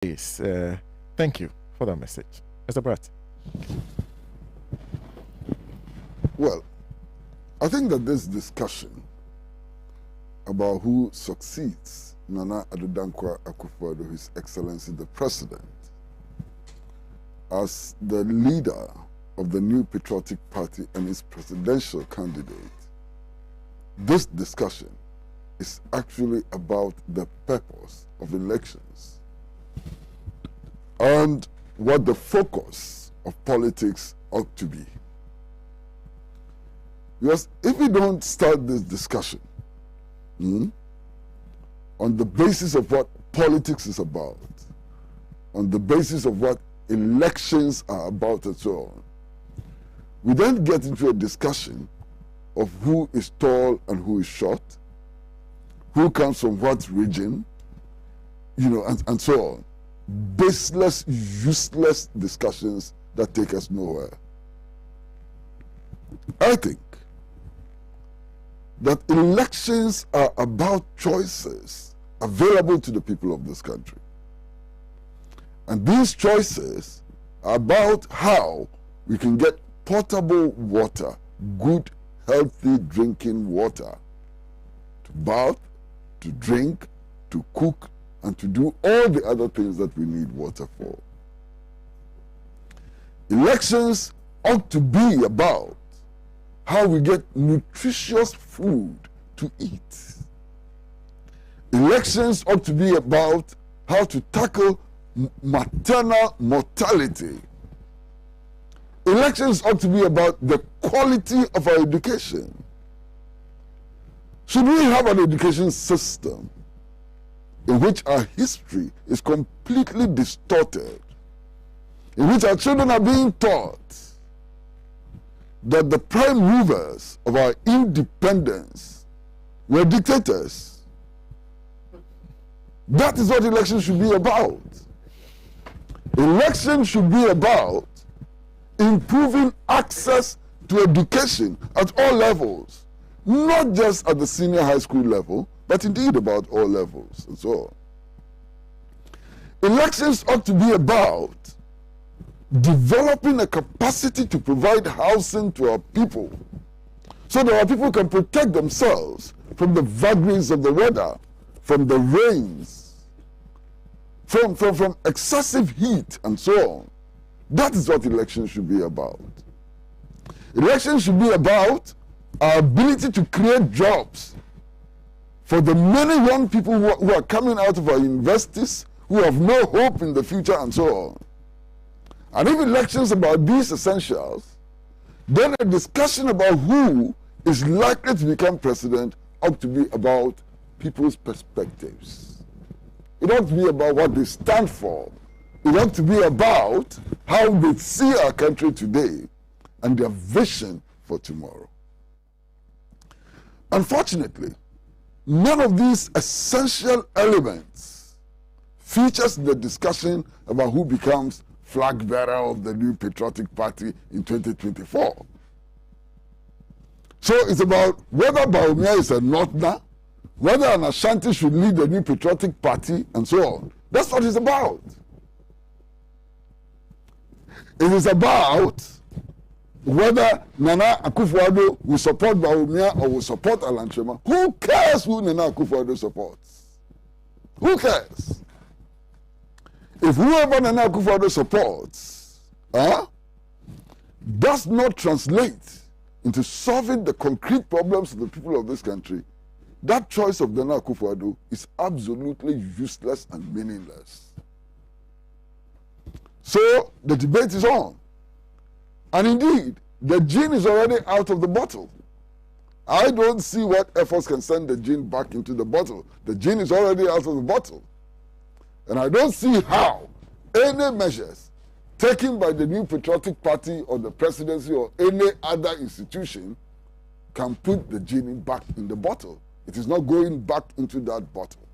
Yes, thank you for that message. Mr. Pratt. Well, I think that this discussion about who succeeds Nana Addo Dankwa Akufo-Addo, His Excellency the President, as the leader of the New Patriotic Party and his presidential candidate, this discussion is actually about the purpose of elections and what the focus of politics ought to be. Because if we don't start this discussion on the basis of what politics is about, on the basis of what elections are about and so on, we then get into a discussion of who is tall and who is short, who comes from what region, and so on. Baseless, useless discussions that take us nowhere. I think that elections are about choices available to the people of this country. And these choices are about how we can get potable water, good, healthy drinking water, to bath, to drink, to cook, and to do all the other things that we need water for. Elections ought to be about how we get nutritious food to eat. Elections ought to be about how to tackle maternal mortality. Elections ought to be about the quality of our education. Should we have an education system in which our history is completely distorted, in which our children are being taught that the prime movers of our independence were dictators? That is what elections should be about. Elections should be about improving access to education at all levels, not just at the senior high school level, but indeed about all levels and so on. Elections ought to be about developing a capacity to provide housing to our people so that our people can protect themselves from the vagaries of the weather, from the rains, from excessive heat and so on. That is what elections should be about. Elections should be about our ability to create jobs for the many young people who are coming out of our universities, who have no hope in the future and so on. And if elections about these essentials, then a discussion about who is likely to become president ought to be about people's perspectives. It ought to be about what they stand for. It ought to be about how they see our country today and their vision for tomorrow. Unfortunately, none of these essential elements features the discussion about who becomes flag bearer of the New Patriotic Party in 2024. So it's about whether Bawumia is a Northerner, whether an Ashanti should lead the New Patriotic Party, and so on. That's what it's about. It is about whether Nana Akufo-Addo will support Bawumia or will support Alan Chema. Who cares who Nana Akufo-Addo supports? Who cares? If whoever Nana Akufo-Addo supports does not translate into solving the concrete problems of the people of this country, that choice of Nana Akufo-Addo is absolutely useless and meaningless. So the debate is on. And indeed, the gin is already out of the bottle. I don't see what efforts can send the gin back into the bottle. The gin is already out of the bottle. And I don't see how any measures taken by the New Patriotic Party or the presidency or any other institution can put the genie back in the bottle. It is not going back into that bottle.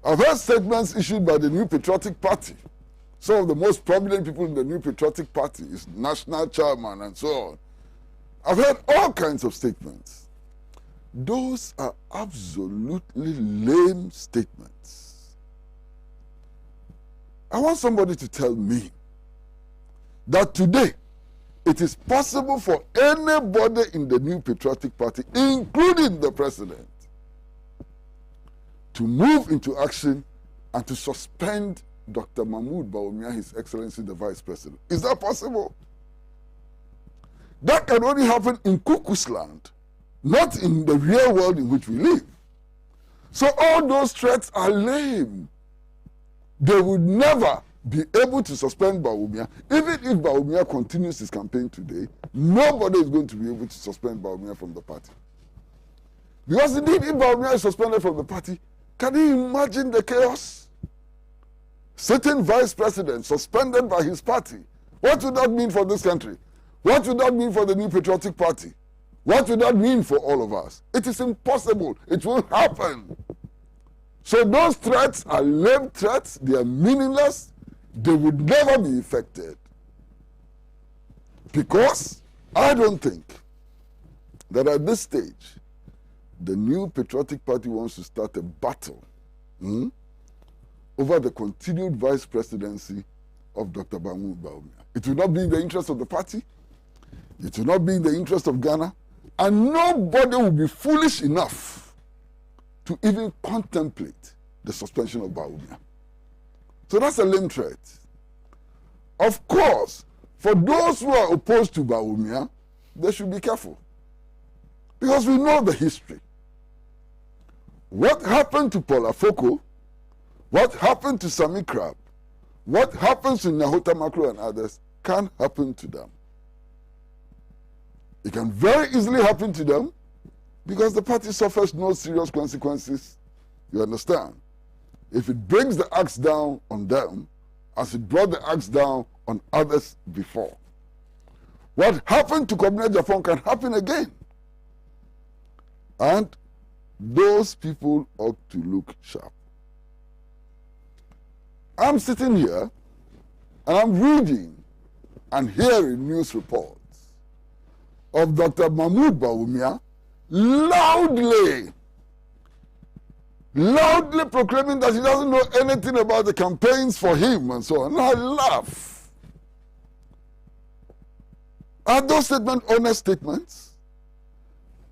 I've heard statements issued by the New Patriotic Party. Some of the most prominent people in the New Patriotic Party is national chairman and so on. I've heard all kinds of statements. Those are absolutely lame statements. I want somebody to tell me that today it is possible for anybody in the New Patriotic Party, including the president, to move into action and to suspend Dr. Mahmoud Bawumia, His Excellency the Vice President. Is that possible? That can only happen in cuckoo's land, not in the real world in which we live. So all those threats are lame. They would never be able to suspend Bawumia. Even if Bawumia continues his campaign today, nobody is going to be able to suspend Bawumia from the party. Because indeed, if Bawumia is suspended from the party, can you imagine the chaos? Sitting vice president suspended by his party. What would that mean for this country? What would that mean for the New Patriotic Party? What would that mean for all of us? It is impossible. It won't happen. So those threats are lame threats. They are meaningless. They would never be effected. Because I don't think that at this stage, the New Patriotic Party wants to start a battle over the continued vice presidency of Dr. Mahmoud Bawumia. It will not be in the interest of the party. It will not be in the interest of Ghana. And nobody will be foolish enough to even contemplate the suspension of Bawumia. So that's a lame threat. Of course, for those who are opposed to Bawumia, they should be careful. Because we know the history. What happened to Paul Afoko, what happened to Sami Krab, what happens to Nahota Makro and others can happen to them. It can very easily happen to them because the party suffers no serious consequences. You understand? If it brings the axe down on them, as it brought the axe down on others before. What happened to Kwabena Japan can happen again. And those people ought to look sharp. I'm sitting here and I'm reading and hearing news reports of Dr. Mahmoud Bawumia loudly proclaiming that he doesn't know anything about the campaigns for him and so on. And I laugh. Are those statements honest statements?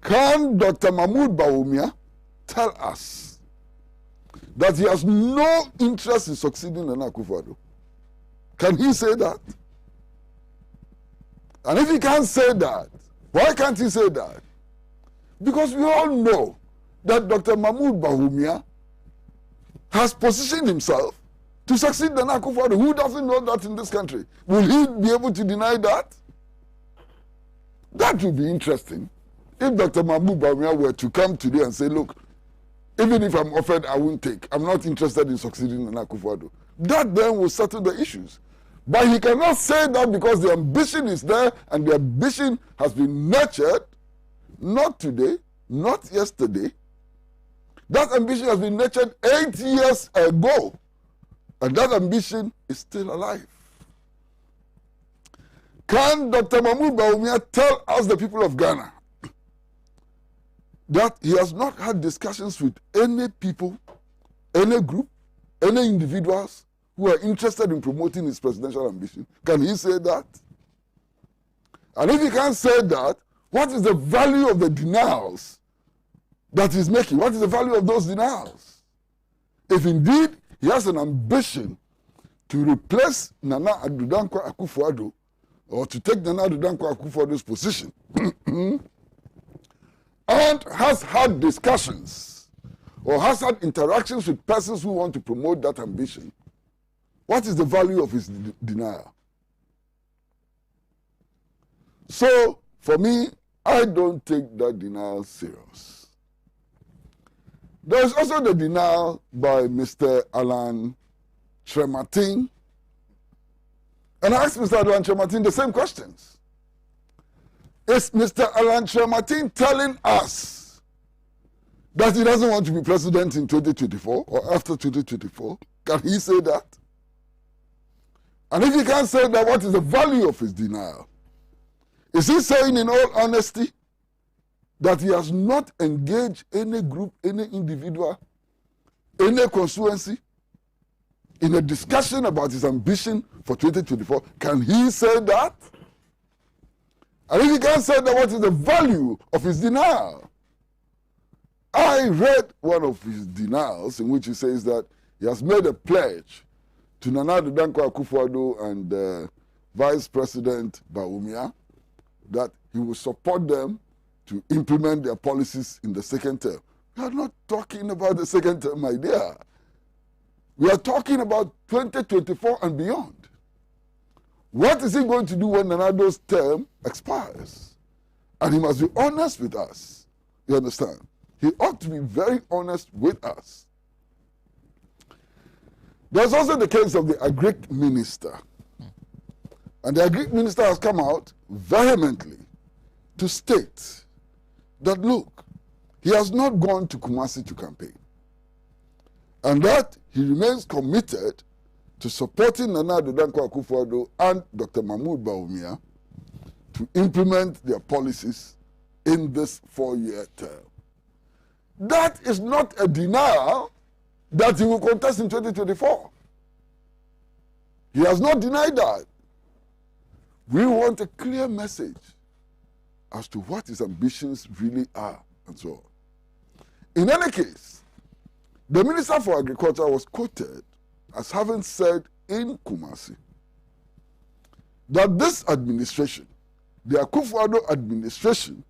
Can Dr. Mahmoud Bawumia tell us that he has no interest in succeeding Nana Akufo-Addo? Can he say that? And if he can't say that, why can't he say that? Because we all know that Dr. Mahmoud Bawumia has positioned himself to succeed Nana Akufo-Addo. Who doesn't know that in this country? Will he be able to deny that? That would be interesting. If Dr. Mahmoud Bawumia were to come today and say, look, even if I'm offered, I won't take. I'm not interested in succeeding Nana Akufo-Addo. That then will settle the issues. But he cannot say that because the ambition is there and the ambition has been nurtured, not today, not yesterday. That ambition has been nurtured 8 years ago. And that ambition is still alive. Can Dr. Mahmoud Bawumia tell us, the people of Ghana, that he has not had discussions with any people, any group, any individuals who are interested in promoting his presidential ambition? Can he say that? And if he can't say that, what is the value of the denials that he's making? What is the value of those denials? If indeed he has an ambition to replace Nana Addo Dankwa Akufo-Addo, or to take Nana Addo Dankwa Akufo-Addo's position, and has had discussions or has had interactions with persons who want to promote that ambition, what is the value of his denial? So, for me, I don't take that denial serious. There is also the denial by Mr. Alan Trematin. And I asked Mr. Alan Trematin the same questions. Is Mr. Alan Trematin telling us that he doesn't want to be president in 2024 or after 2024? Can he say that? And if he can't say that, what is the value of his denial? Is he saying in all honesty that he has not engaged any group, any individual, any constituency in a discussion about his ambition for 2024, can he say that? And if he can't say that, what is the value of his denial? I read one of his denials in which he says that he has made a pledge to Nana Dankwa Akufo-Addo and Vice President Bawumia that he will support them to implement their policies in the second term. We are not talking about the second term, my dear. We are talking about 2024 and beyond. What is he going to do when Nanado's term expires? And he must be honest with us. You understand? He ought to be very honest with us. There's also the case of the Agric Minister. And the Agric Minister has come out vehemently to state that, look, he has not gone to Kumasi to campaign. And that he remains committed to supporting Nana Dankwa Akufo-Addo and Dr. Mahmoud Bawumia to implement their policies in this 4-year term. That is not a denial that he will contest in 2024. He has not denied that. We want a clear message as to what his ambitions really are and so on. In any case, the Minister for Agriculture was quoted as having said in Kumasi that this administration, the Akufo-Addo administration,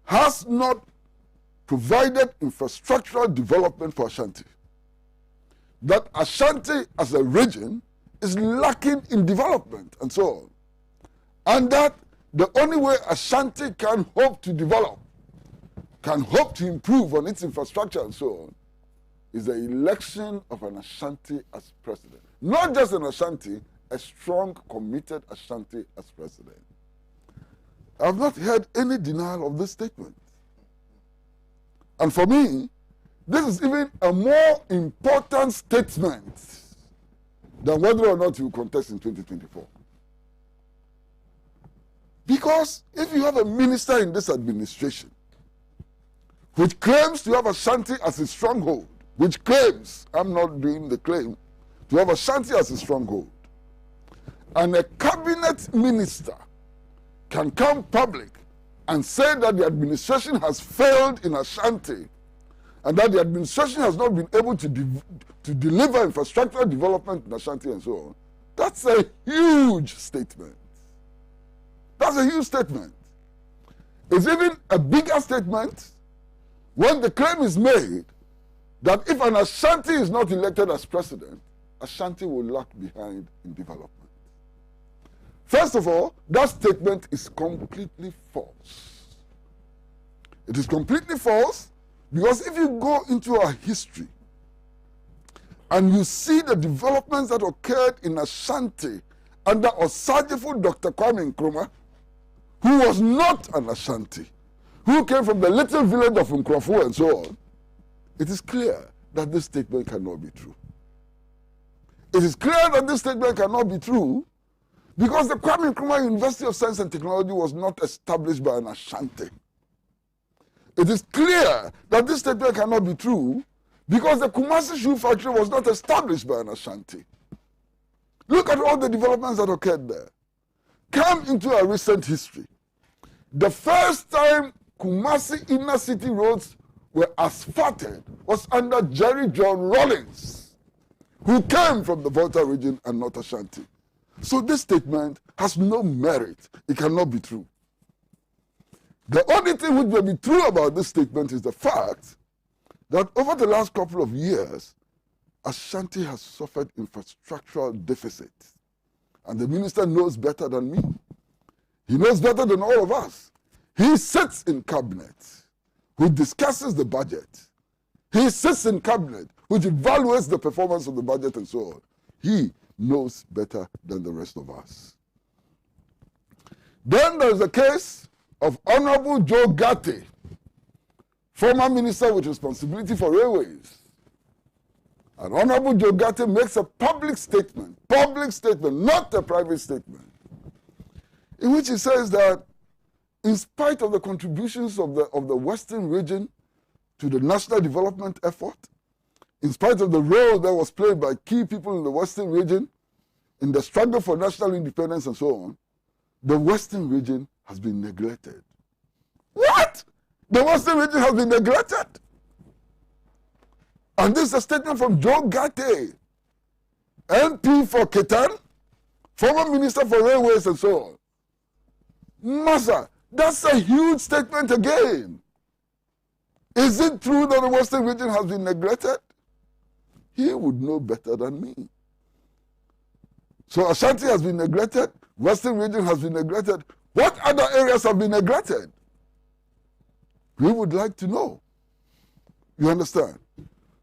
has not provided infrastructural development for Ashanti. That Ashanti as a region is lacking in development and so on. And that the only way Ashanti can hope to develop, can hope to improve on its infrastructure and so on, is the election of an Ashanti as president. Not just an Ashanti, a strong, committed Ashanti as president. I have not heard any denial of this statement. And for me, this is even a more important statement than whether or not he will contest in 2024. Because if you have a minister in this administration which claims to have Ashanti as a stronghold, which claims, I'm not doing the claim, to have Ashanti as a stronghold, and a cabinet minister can come public and say that the administration has failed in Ashanti and that the administration has not been able to deliver infrastructural development in Ashanti and so on, that's a huge statement. That's a huge statement. It's even a bigger statement when the claim is made that if an Ashanti is not elected as president, Ashanti will lag behind in development. First of all, that statement is completely false. It is completely false because if you go into our history and you see the developments that occurred in Ashanti under Osajifo Dr. Kwame Nkrumah, who was not an Ashanti, who came from the little village of Nkrofo and so on, it is clear that this statement cannot be true. It is clear that this statement cannot be true because the Kwame Nkrumah University of Science and Technology was not established by an Ashanti. It is clear that this statement cannot be true because the Kumasi Shoe Factory was not established by an Ashanti. Look at all the developments that occurred there. Come into our recent history. The first time Kumasi inner city roads were asphalted was under Jerry John Rawlings, who came from the Volta region and not Ashanti. So this statement has no merit. It cannot be true. The only thing which may be true about this statement is the fact that over the last couple of years, Ashanti has suffered infrastructural deficits. And the minister knows better than me. He knows better than all of us. He sits in cabinet, which discusses the budget. He sits in cabinet, which evaluates the performance of the budget and so on. He knows better than the rest of us. Then there's the case of Honorable Joe Gatti, former minister with responsibility for railways. And Honorable Joe Gatti makes a public statement, not a private statement, in which he says that in spite of the contributions of the Western region to the national development effort, in spite of the role that was played by key people in the Western region, in the struggle for national independence and so on, the Western region has been neglected. What? The Western region has been neglected? And this is a statement from Joe Gate, MP for Ketan, former Minister for Railways and so on. Massa, that's a huge statement again. Is it true that the Western region has been neglected? He would know better than me. So Ashanti has been neglected, Western region has been neglected. What other areas have been neglected? We would like to know. You understand?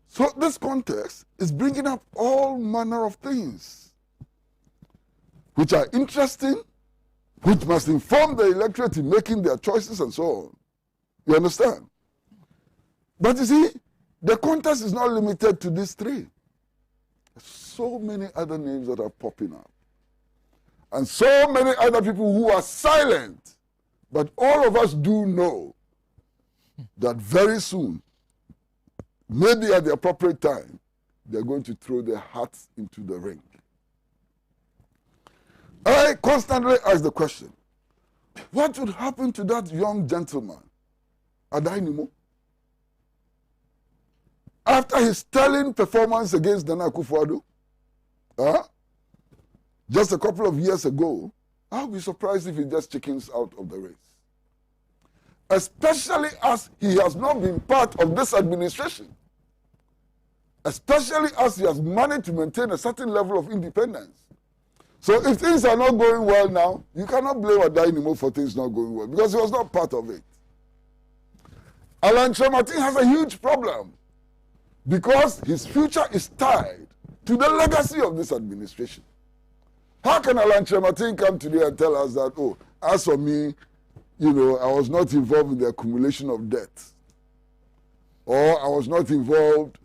So this context is bringing up all manner of things which are interesting, which must inform the electorate in making their choices and so on. You understand? But you see, the context is not limited to these three. There's so many other names that are popping up. And so many other people who are silent. But all of us do know that very soon, maybe at the appropriate time, they're going to throw their hats into the ring. I constantly ask the question, what would happen to that young gentleman, Adainimo, after his sterling performance against Nana Akufo-Addo? Just a couple of years ago, I'll be surprised if he just chickens out of the race. Especially as he has not been part of this administration. Especially as he has managed to maintain a certain level of independence. So if things are not going well now, you cannot blame Adainimo for things not going well because he was not part of it. Alan Chematin has a huge problem because his future is tied to the legacy of this administration. How can Alan Chematin come today and tell us that, oh, as for me, I was not involved in the accumulation of debt, or I was not involved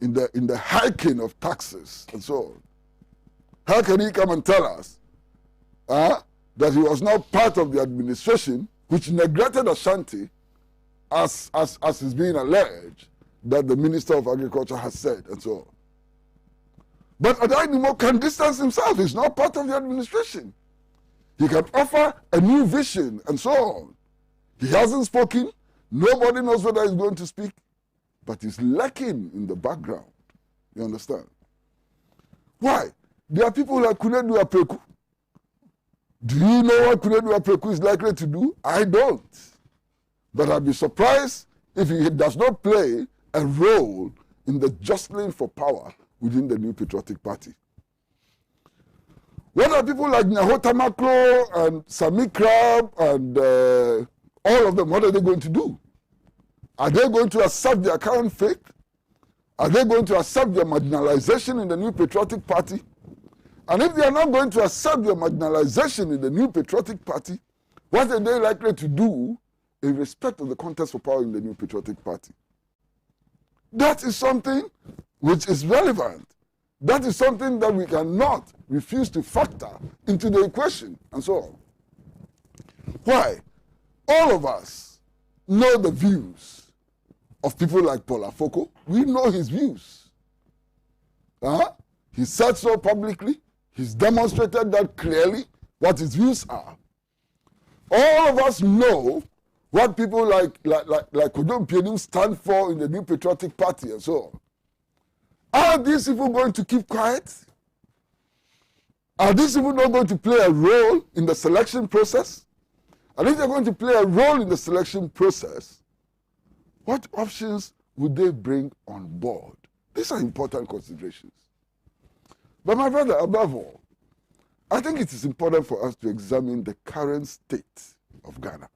in the hiking of taxes and so on? How can he come and tell us that he was not part of the administration which neglected Ashanti as is being alleged that the Minister of Agriculture has said and so on? But Adainimo can distance himself. He's not part of the administration. He can offer a new vision and so on. He hasn't spoken. Nobody knows whether he's going to speak. But he's lurking in the background. You understand? Why? There are people like Kunedu Apreku. Do you know what Kunedu Apreku is likely to do? I don't. But I'd be surprised if he does not play a role in the jostling for power within the New Patriotic Party. What are people like Nyahota Makro and Sami Krab and all of them, what are they going to do? Are they going to accept their current fate? Are they going to accept their marginalization in the New Patriotic Party? And if they are not going to accept their marginalization in the New Patriotic Party, what are they likely to do in respect of the contest for power in the New Patriotic Party? That is something which is relevant. That is something that we cannot refuse to factor into the equation and so on. Why? All of us know the views of people like Paul Afoko. We know his views. He said so publicly. He's demonstrated that clearly, what his views are. All of us know what people like Kodom Pienu stand for in the New Patriotic Party and so on. Are these people going to keep quiet? Are these people not going to play a role in the selection process? And if they're going to play a role in the selection process, what options would they bring on board? These are important considerations. But my brother, above all, I think it is important for us to examine the current state of Ghana.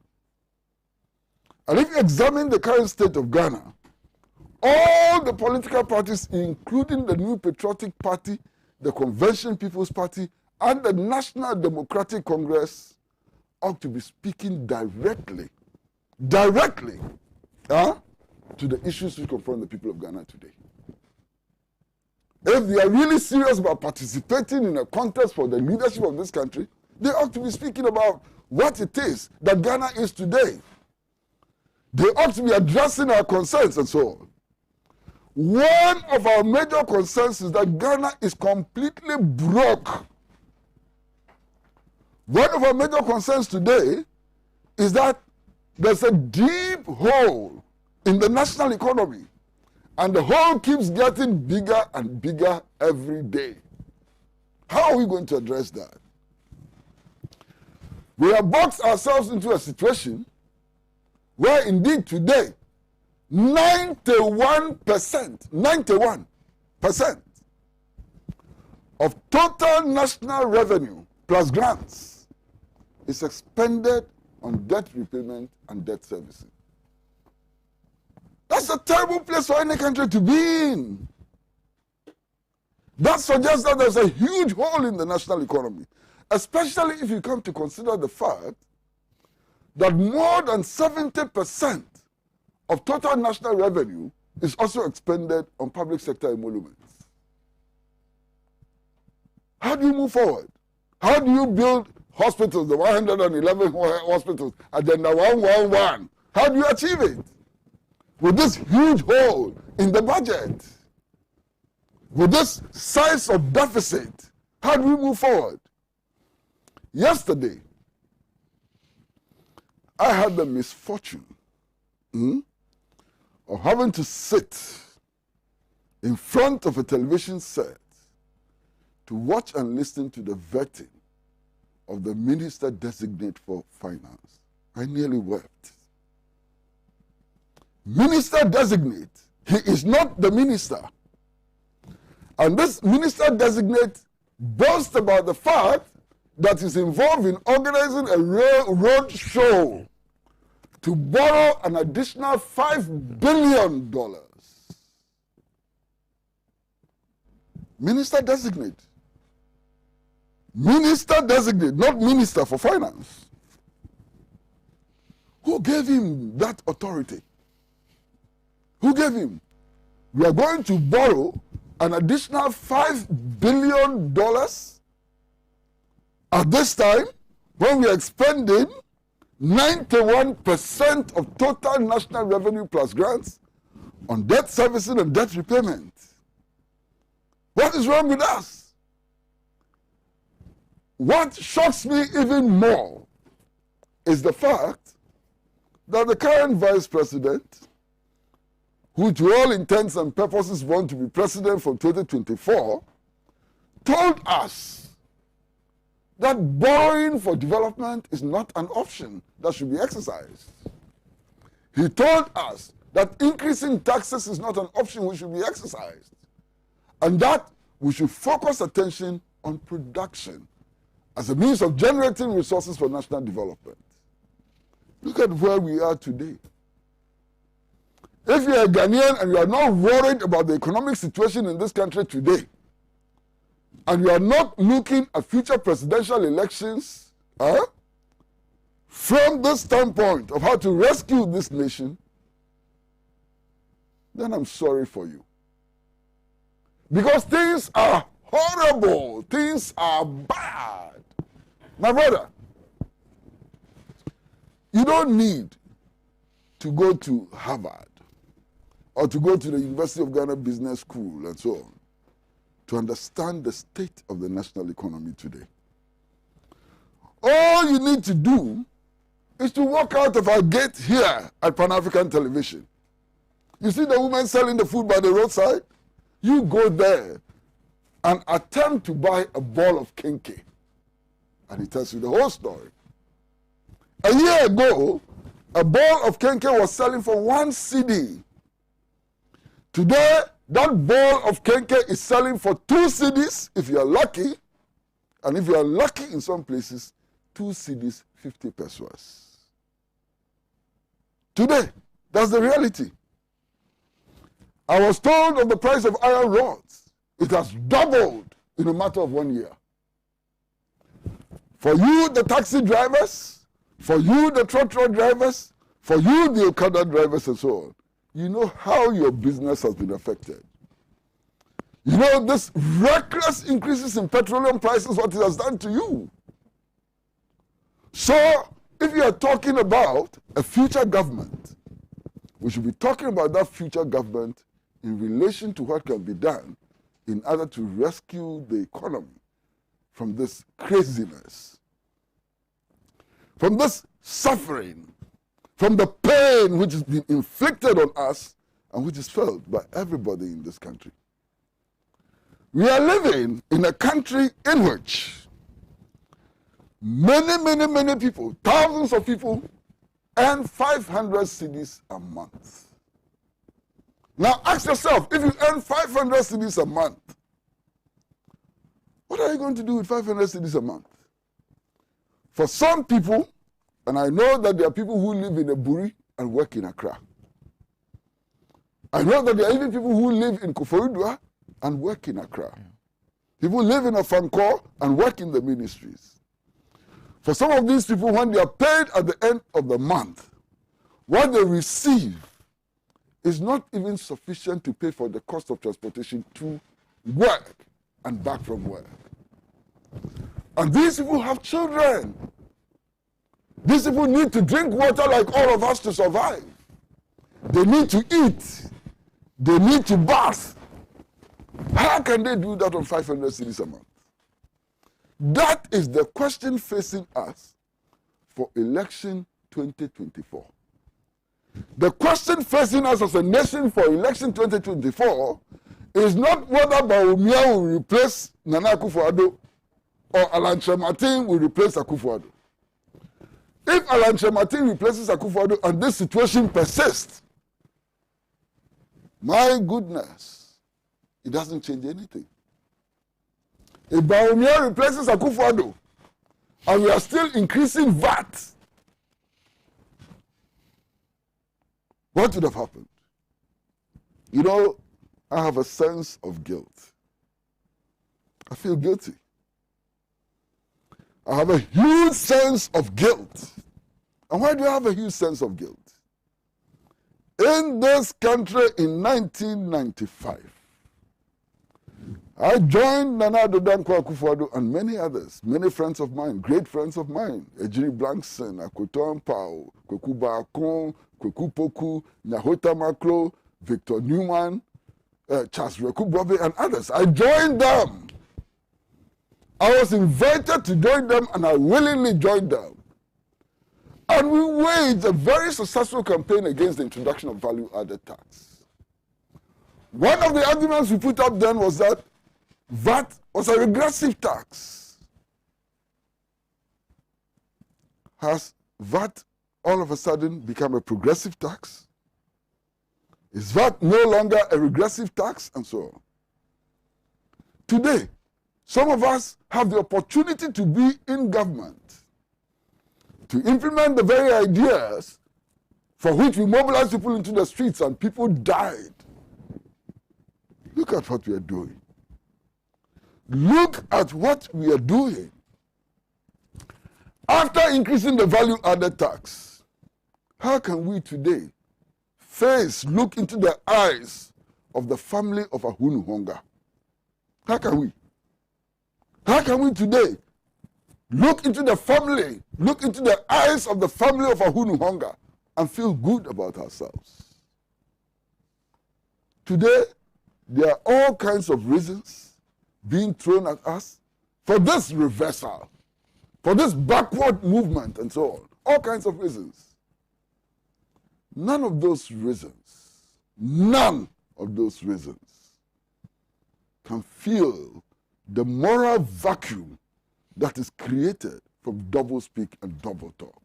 And if you examine the current state of Ghana, all the political parties, including the New Patriotic Party, the Convention People's Party, and the National Democratic Congress ought to be speaking directly to the issues which confront the people of Ghana today. If they are really serious about participating in a contest for the leadership of this country, they ought to be speaking about what it is that Ghana is today. They ought to be addressing our concerns and so on. one of our major concerns is that Ghana is completely broke. One of our major concerns today is that there's a deep hole in the national economy, and the hole keeps getting bigger and bigger every day. How are we going to address that? We have boxed ourselves into a situation where indeed today 91% of total national revenue plus grants is expended on debt repayment and debt servicing. That's a terrible place for any country to be in. That suggests that there's a huge hole in the national economy, especially if you come to consider the fact that more than 70% of total national revenue is also expended on public sector emoluments. How do you move forward? How do you build hospitals, the 111 hospitals, Agenda 111? How do you achieve it? With this huge hole in the budget, with this size of deficit, how do we move forward? Yesterday, I had the misfortune of having to sit in front of a television set to watch and listen to the vetting of the Minister Designate for Finance. I nearly wept. Minister Designate, he is not the minister. And this Minister Designate boasts about the fact that he's involved in organizing a road show to borrow an additional $5 billion. Minister Designate. Minister Designate, not Minister for Finance. Who gave him that authority? Who gave him? We are going to borrow an additional $5 billion at this time when we are expending 91% of total national revenue plus grants on debt servicing and debt repayment. What is wrong with us? What shocks me even more is the fact that the current vice president, who to all intents and purposes want to be president for 2024, told us that borrowing for development is not an option that should be exercised. He told us that increasing taxes is not an option which should be exercised, and that we should focus attention on production as a means of generating resources for national development. Look at where we are today. If you are a Ghanaian and you are not worried about the economic situation in this country today, and you are not looking at future presidential elections from the standpoint of how to rescue this nation, then I'm sorry for you. Because things are horrible. Things are bad. My brother, you don't need to go to Harvard or to go to the University of Ghana Business School and so on to understand the state of the national economy today. All you need to do is to walk out of our gate here at Pan-African Television. You see the woman selling the food by the roadside? You go there and attempt to buy a ball of kenke. And he tells you the whole story. A year ago, a ball of kenke was selling for 1 cedi. Today, that ball of kenke is selling for 2 cedis if you are lucky. And if you are lucky in some places, 2 cedis, 50 pesos. Today, that's the reality. I was told of the price of iron rods. It has doubled in a matter of 1 year. For you, the taxi drivers, for you, the trotro drivers, for you, the Okada drivers and so on, you know how your business has been affected. You know this reckless increases in petroleum prices, what it has done to you. So, if you are talking about a future government, we should be talking about that future government in relation to what can be done in order to rescue the economy from this craziness, from this suffering, from the pain which has been inflicted on us and which is felt by everybody in this country. We are living in a country in which many people, thousands of people, earn 500 cedis a month. Now ask yourself, if you earn 500 cedis a month, what are you going to do with 500 cedis a month? For some people, and I know that there are people who live in Eburi and work in Accra. I know that there are even people who live in Koforidua and work in Accra. Yeah. People live in Afankor and work in the ministries. For some of these people, when they are paid at the end of the month, what they receive is not even sufficient to pay for the cost of transportation to work and back from work. And these people have children. These people need to drink water like all of us to survive. They need to eat. They need to bath. How can they do that on 500 cedis a month? That is the question facing us for election 2024. The question facing us as a nation for election 2024 is not whether Bawumia will replace Nana Akufo-Addo or Alhaji Martin will replace Akufo-Addo. If Alhaji Martin replaces Akufo-Addo and this situation persists, my goodness, it doesn't change anything. If Bawumia replaces Akufo-Addo and we are still increasing VAT, what would have happened? You know, I have a sense of guilt. I feel guilty. I have a huge sense of guilt. And why do I have a huge sense of guilt? In this country in 1995, I joined Nana Addo Dankwa Akufo-Addo and many others, many friends of mine, great friends of mine, Ejiri Blankson, Akoto Ampao, Kweku Baakon, Kweku Poku, Nyahota Makro, Victor Newman, Charles Reku Bobby, and others. I joined them. I was invited to join them and I willingly joined them. And we waged a very successful campaign against the introduction of value-added tax. One of the arguments we put up then was that VAT was a regressive tax. Has VAT all of a sudden become a progressive tax? Is VAT no longer a regressive tax? And so on. Today, some of us have the opportunity to be in government, to implement the very ideas for which we mobilized people into the streets and people died. Look at what we are doing. Look at what we are doing. After increasing the value-added tax, how can we today look into the eyes of the family of Ahunu Honga? How can we? How can we today look into the eyes of the family of Ahunu Honga and feel good about ourselves? Today, there are all kinds of reasons being thrown at us for this reversal, for this backward movement and so on. All kinds of reasons. None of those reasons can fill the moral vacuum that is created from double speak and double talk.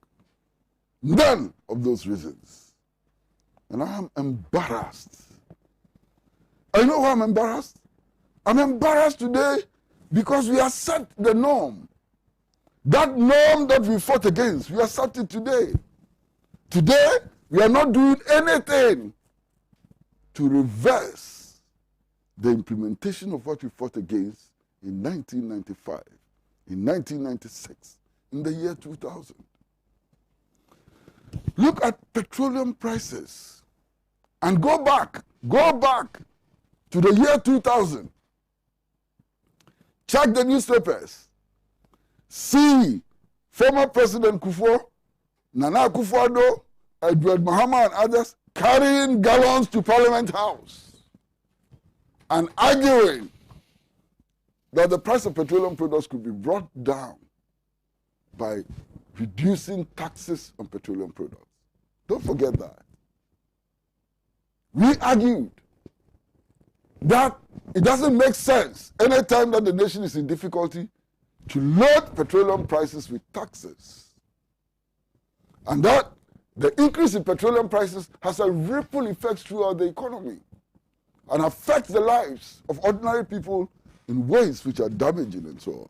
None of those reasons. And I am embarrassed. I know why I'm embarrassed. I'm embarrassed today because we have set the norm. That norm that we fought against, we accept it today. Today, we are not doing anything to reverse the implementation of what we fought against in 1995, in 1996, in the year 2000. Look at petroleum prices and go back to the year 2000. Check the newspapers. See former President Kufuor, Nana Akufo-Addo, Edward Mahama and others carrying gallons to Parliament House. and arguing that the price of petroleum products could be brought down by reducing taxes on petroleum products. Don't forget that. We argued that it doesn't make sense anytime that the nation is in difficulty to load petroleum prices with taxes. And that the increase in petroleum prices has a ripple effect throughout the economy and affects the lives of ordinary people in ways which are damaging and so on.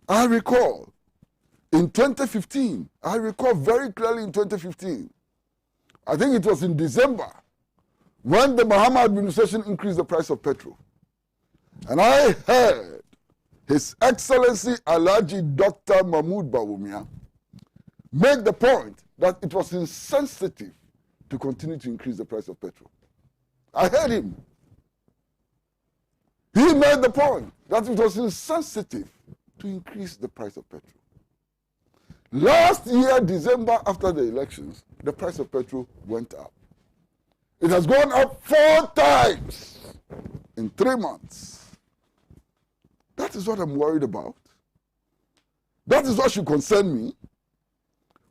I recall in 2015, I recall very clearly in 2015, I think it was in December, when the Mahama administration increased the price of petrol. And I heard His Excellency Alhaji Dr. Mahmoud Bawumia make the point that it was insensitive to continue to increase the price of petrol. I heard him. He made the point that it was insensitive to increase the price of petrol. Last year, December, after the elections, the price of petrol went up. It has gone up 4 times in 3 months. That is what I'm worried about. That is what should concern me.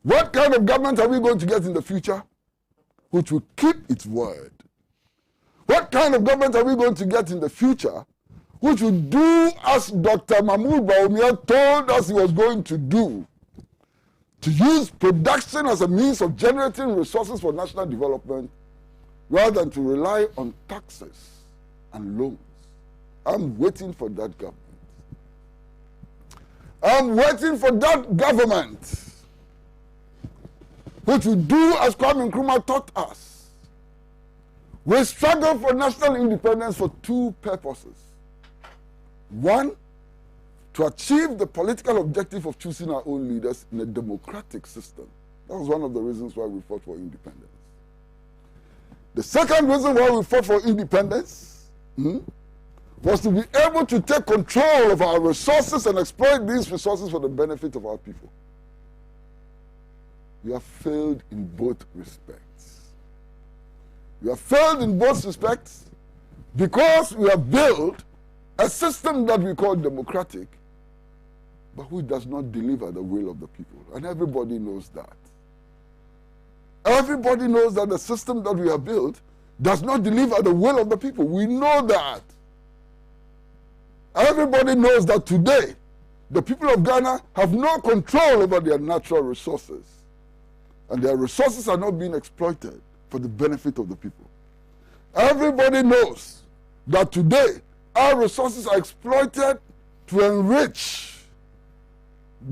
What kind of government are we going to get in the future which will keep its word? What kind of government are we going to get in the future which will do as Dr. Mahmoud Bawumia told us he was going to do, to use production as a means of generating resources for national development rather than to rely on taxes and loans? I'm waiting for that government. I'm waiting for that government which will do as Kwame Nkrumah taught us. We struggle for national independence for 2 purposes. 1, to achieve the political objective of choosing our own leaders in a democratic system. That was one of the reasons why we fought for independence. The second reason why we fought for independence was to be able to take control of our resources and exploit these resources for the benefit of our people. We have failed in both respects. We have failed in both respects because we have built a system that we call democratic, but which does not deliver the will of the people. And everybody knows that. Everybody knows that the system that we have built does not deliver the will of the people. We know that. Everybody knows that today, the people of Ghana have no control over their natural resources. And their resources are not being exploited for the benefit of the people. Everybody knows that today, our resources are exploited to enrich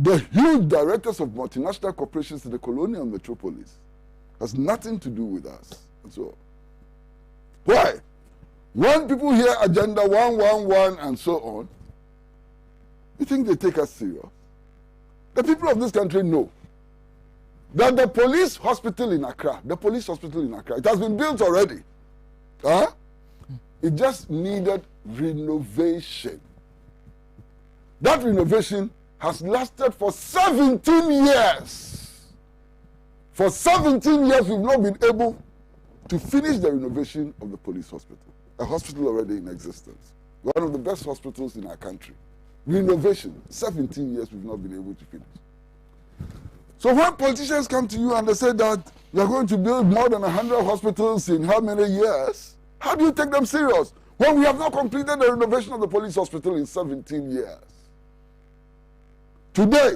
the huge directors of multinational corporations in the colonial metropolis. Has nothing to do with us. And so, why? When people hear Agenda 111 and so on, you think they take us serious? The people of this country know that the police hospital in Accra, it has been built already. It just needed renovation. That renovation has lasted for 17 years. For 17 years, we've not been able to finish the renovation of the police hospital. A hospital already in existence. One of the best hospitals in our country. Renovation, 17 years we've not been able to finish. So when politicians come to you and they say that we are going to build more than 100 hospitals in how many years, how do you take them serious? When we have not completed the renovation of the police hospital in 17 years. Today,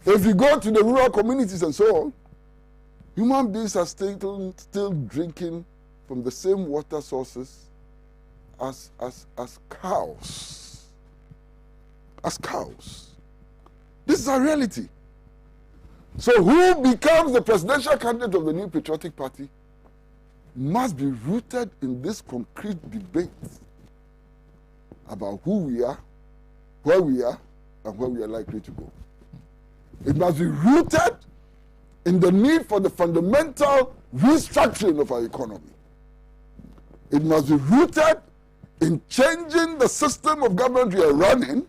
if you go to the rural communities and so on, human beings are still drinking from the same water sources as cows. As cows. This is a reality. So who becomes the presidential candidate of the New Patriotic Party must be rooted in this concrete debate about who we are, where we are, and where we are likely to go. It must be rooted in the need for the fundamental restructuring of our economy. It must be rooted in changing the system of government we are running,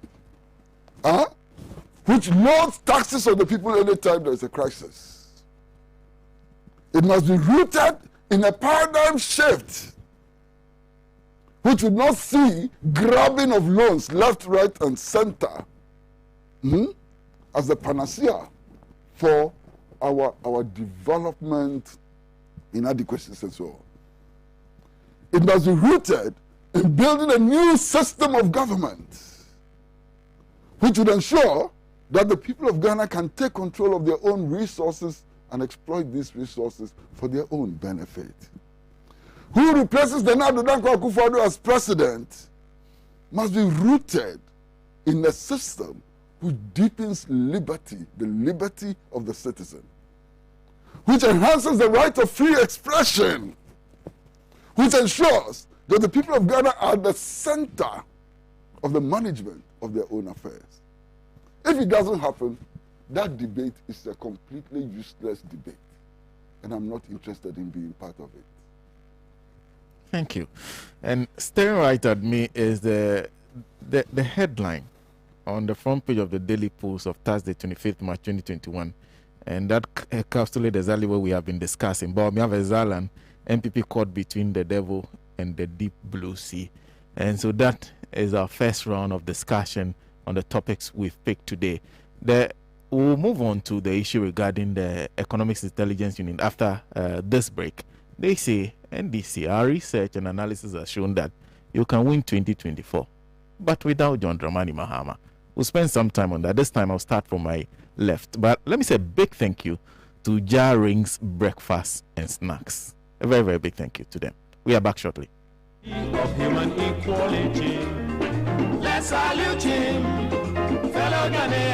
which loads taxes on the people anytime there is a crisis. It must be rooted in a paradigm shift which would not see grabbing of loans left, right, and center as the panacea for our development inadequacies and so on. It must be rooted in building a new system of government which would ensure that the people of Ghana can take control of their own resources and exploit these resources for their own benefit. Who replaces the Nana Dankwa Akufo-Addo as president must be rooted in a system which deepens liberty, the liberty of the citizen, which enhances the right of free expression, which ensures that the people of Ghana are the center of the management of their own affairs. If it doesn't happen, that debate is a completely useless debate, and I'm not interested in being part of it. Thank you. And staring right at me is the headline on the front page of the Daily Post of Thursday, 25th March 2021. And that encapsulates exactly what we have been discussing. But we have a Zalan MPP caught between the devil and the deep blue sea. And so that is our first round of discussion on the topics we've picked today. We'll move on to the issue regarding the Economics Intelligence Unit after this break. They say, NDC, our research and analysis has shown that you can win 2024, but without John Dramani Mahama. We'll spend some time on that. This time I'll start from my left. But let me say a big thank you to Jar Rings Breakfast and Snacks. A very, very big thank you to them. We are back shortly. Of human equality, let's salute him, fellow Ghanaians.